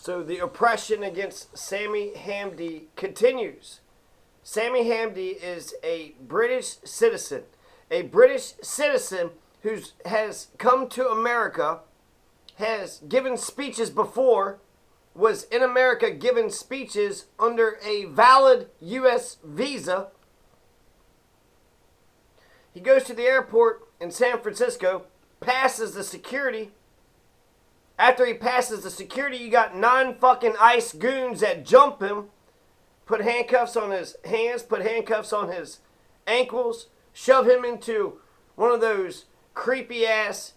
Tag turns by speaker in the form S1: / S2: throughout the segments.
S1: So the oppression against Sami Hamdi continues. Sami Hamdi is a British citizen. A British citizen who has come to America, has given speeches before, was in America giving speeches under a valid U.S. visa. He goes to the airport in San Francisco, passes the security. After he passes the security, you got 9 fucking ICE goons that jump him, put handcuffs on his hands, put handcuffs on his ankles, shove him into one of those creepy ass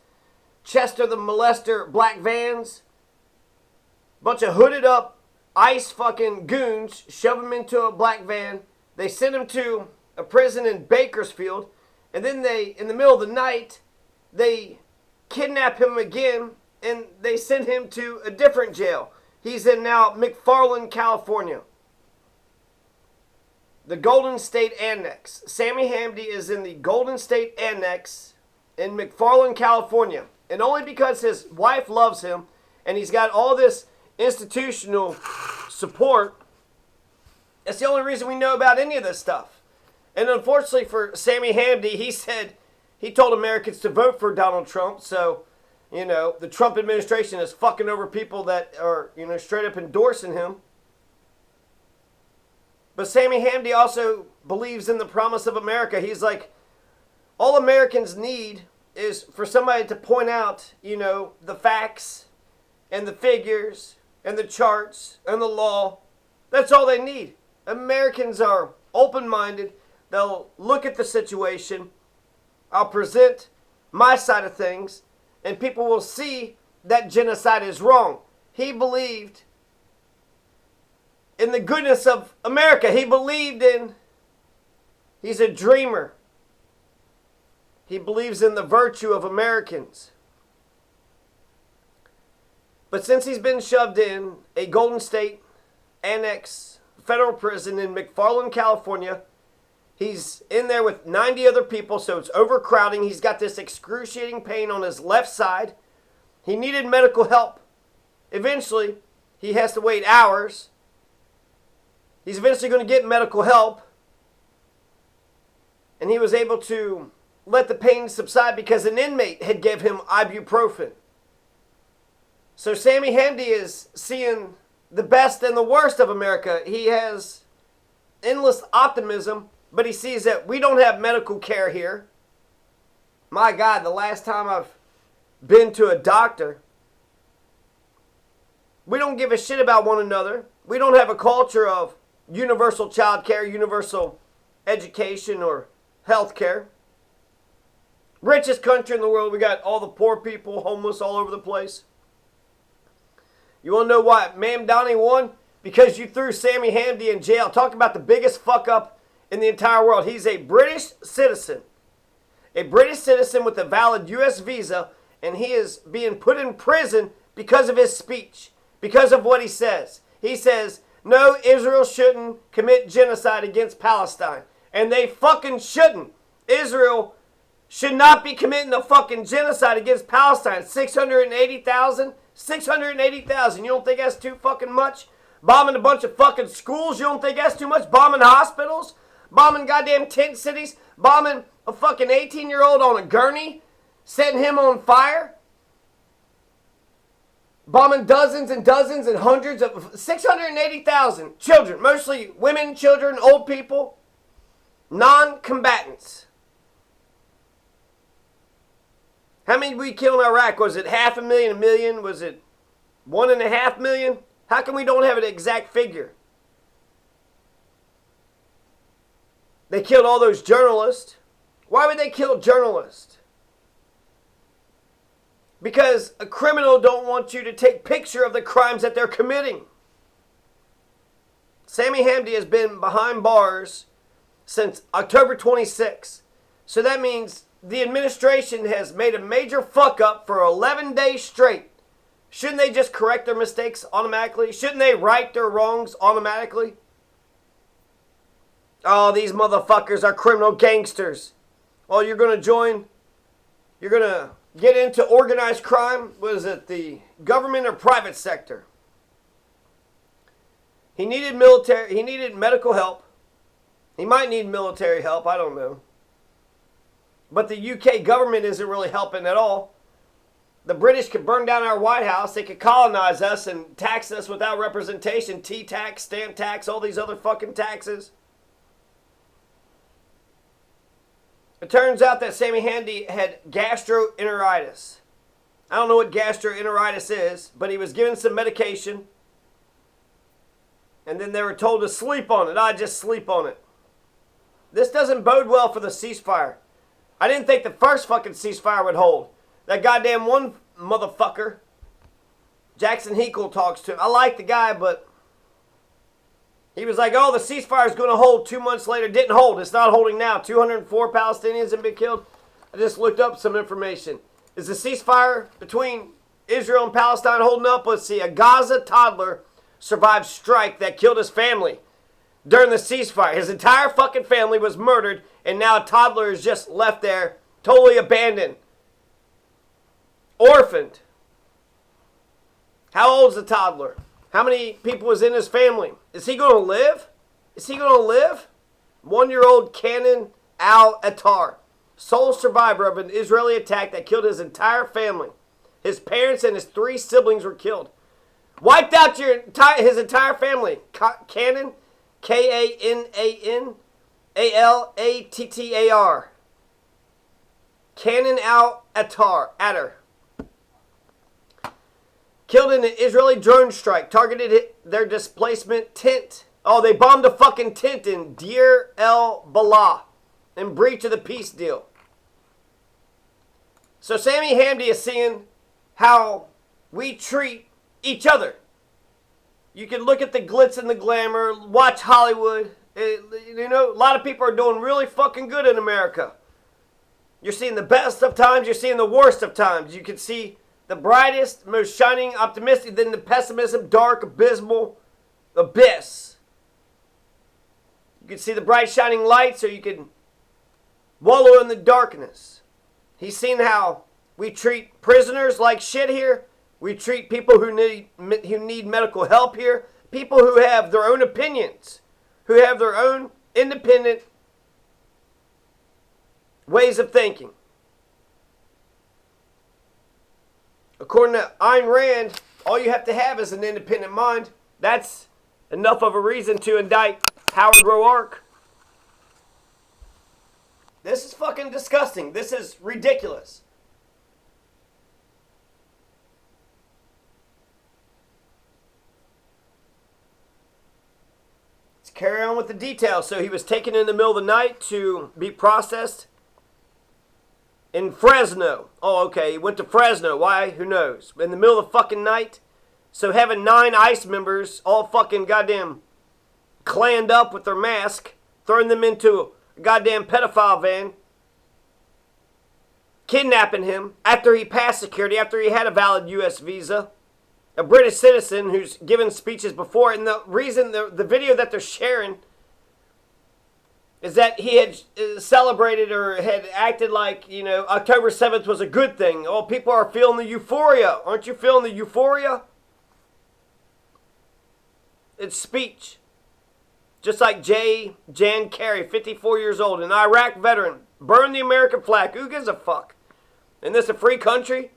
S1: Chester the Molester black vans. Bunch of hooded up ICE fucking goons shove him into a black van. They send him to a prison in Bakersfield. And then they, in the middle of the night, they kidnap him again and they send him to a different jail. He's in now McFarland, California. The Golden State Annex. Sami Hamdi is in the Golden State Annex in McFarland, California. And only because his wife loves him and he's got all this institutional support, that's the only reason we know about any of this stuff. And unfortunately for Sami Hamdi, he told Americans to vote for Donald Trump. So, you know, the Trump administration is fucking over people that are, you know, straight up endorsing him. But Sami Hamdi also believes in the promise of America. He's like, all Americans need is for somebody to point out, you know, the facts and the figures and the charts and the law. That's all they need. Americans are open-minded. They'll look at the situation. I'll present my side of things, and people will see that genocide is wrong. He believed in the goodness of America. He's a dreamer. He believes in the virtue of Americans. But since he's been shoved in a Golden State Annex federal prison in McFarland, California, he's in there with 90 other people, so it's overcrowding. He's got this excruciating pain on his left side. He needed medical help. Eventually, he has to wait hours. He's eventually going to get medical help. And he was able to let the pain subside because an inmate had gave him ibuprofen. So Sami Hamdi is seeing the best and the worst of America. He has endless optimism, but he sees that we don't have medical care here. My God, the last time I've been to a doctor, we don't give a shit about one another. We don't have a culture of universal child care, universal education, or health care. Richest country in the world, we got all the poor people, homeless all over the place. You want to know why Ma'am Donnie won? Because you threw Sami Hamdi in jail. Talk about the biggest fuck up in the entire world. He's a British citizen. A British citizen with a valid U.S. visa, and he is being put in prison because of his speech, because of what he says. He says, no, Israel shouldn't commit genocide against Palestine. And they fucking shouldn't. Israel should not be committing a fucking genocide against Palestine. 680,000? 680,000. You don't think that's too fucking much? Bombing a bunch of fucking schools? You don't think that's too much? Bombing hospitals? Bombing goddamn tent cities? Bombing a fucking 18-year-old on a gurney? Setting him on fire? Bombing dozens and dozens and hundreds of 680,000 children. Mostly women, children, old people. Non-combatants. How many did we kill in Iraq? Was it 500,000, 1 million? Was it 1.5 million? How come we don't have an exact figure? They killed all those journalists. Why would they kill journalists? Because a criminal don't want you to take picture of the crimes that they're committing. Sami Hamdi has been behind bars since October 26. So that means the administration has made a major fuck up for 11 days straight. Shouldn't they just correct their mistakes automatically? Shouldn't they right their wrongs automatically? Oh, these motherfuckers are criminal gangsters. Oh, you're going to get into organized crime? Was it the government or private sector? He needed medical help. He might need military help, I don't know. But the UK government isn't really helping at all. The British could burn down our White House. They could colonize us and tax us without representation. T-tax, stamp tax, all these other fucking taxes. It turns out that Sami Hamdi had gastroenteritis. I don't know what gastroenteritis is, but he was given some medication. And then they were told to sleep on it. I just sleep on it. This doesn't bode well for the ceasefire. I didn't think the first fucking ceasefire would hold. That goddamn one motherfucker, Jackson Hinkle, talks to him. I like the guy, but he was like, oh, the ceasefire is going to hold 2 months later. Didn't hold. It's not holding now. 204 Palestinians have been killed. I just looked up some information. Is the ceasefire between Israel and Palestine holding up? Let's see. A Gaza toddler survived strike that killed his family during the ceasefire. His entire fucking family was murdered, and now a toddler is just left there, totally abandoned. Orphaned. How old's the toddler? How many people was in his family? Is he going to live? Is he going to live? 1-year-old Canan al-Attar, sole survivor of an Israeli attack that killed his entire family. His parents and his 3 siblings were killed. Wiped out his entire family. Canan, K-A-N-A-N, A-L-A-T-T-A-R. Canan al-Attar. Killed in an Israeli drone strike. Targeted their displacement tent. Oh, they bombed a fucking tent in Deir el-Balah in breach of the peace deal. So Sami Hamdi is seeing how we treat each other. You can look at the glitz and the glamour, watch Hollywood. You know, a lot of people are doing really fucking good in America. You're seeing the best of times, you're seeing the worst of times. You can see the brightest, most shining, optimistic, then the pessimism, dark, abysmal, abyss. You can see the bright, shining lights, or you can wallow in the darkness. He's seen how we treat prisoners like shit here. We treat people who need medical help here. People who have their own opinions, who have their own independent ways of thinking. According to Ayn Rand, all you have to have is an independent mind. That's enough of a reason to indict Howard Roark. This is fucking disgusting. This is ridiculous. Let's carry on with the details. So he was taken in the middle of the night to be processed in Fresno. Oh, okay. He went to Fresno. Why? Who knows? In the middle of the fucking night. So having 9 ICE members all fucking goddamn claned up with their mask, throwing them into a goddamn pedophile van, kidnapping him after he passed security, after he had a valid U.S. visa, a British citizen who's given speeches before. And the reason, the video that they're sharing is that he had celebrated or had acted like, you know, October 7th was a good thing. Oh, people are feeling the euphoria. Aren't you feeling the euphoria? It's speech. Just like Jan Carey, 54 years old, an Iraq veteran. Burn the American flag. Who gives a fuck? Isn't this a free country?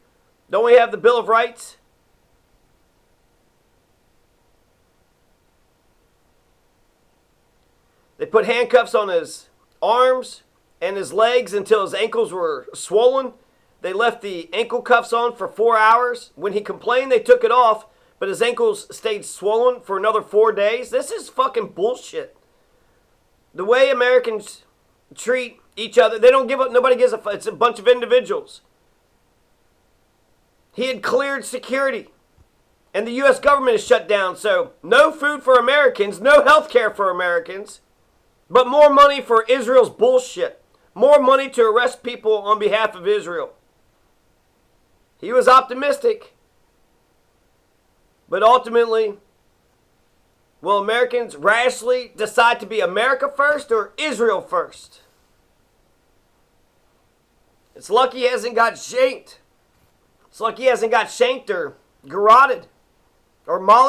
S1: Don't we have the Bill of Rights? They put handcuffs on his arms and his legs until his ankles were swollen. They left the ankle cuffs on for 4 hours. When he complained, they took it off, but his ankles stayed swollen for another 4 days. This is fucking bullshit. The way Americans treat each other, they don't give up. Nobody gives a fuck. It's a bunch of individuals. He had cleared security, and the U.S. government is shut down, so no food for Americans, no health care for Americans. But more money for Israel's bullshit. More money to arrest people on behalf of Israel. He was optimistic. But ultimately, will Americans rashly decide to be America first or Israel first? It's lucky he hasn't got shanked. It's lucky he hasn't got shanked or garroted or molly.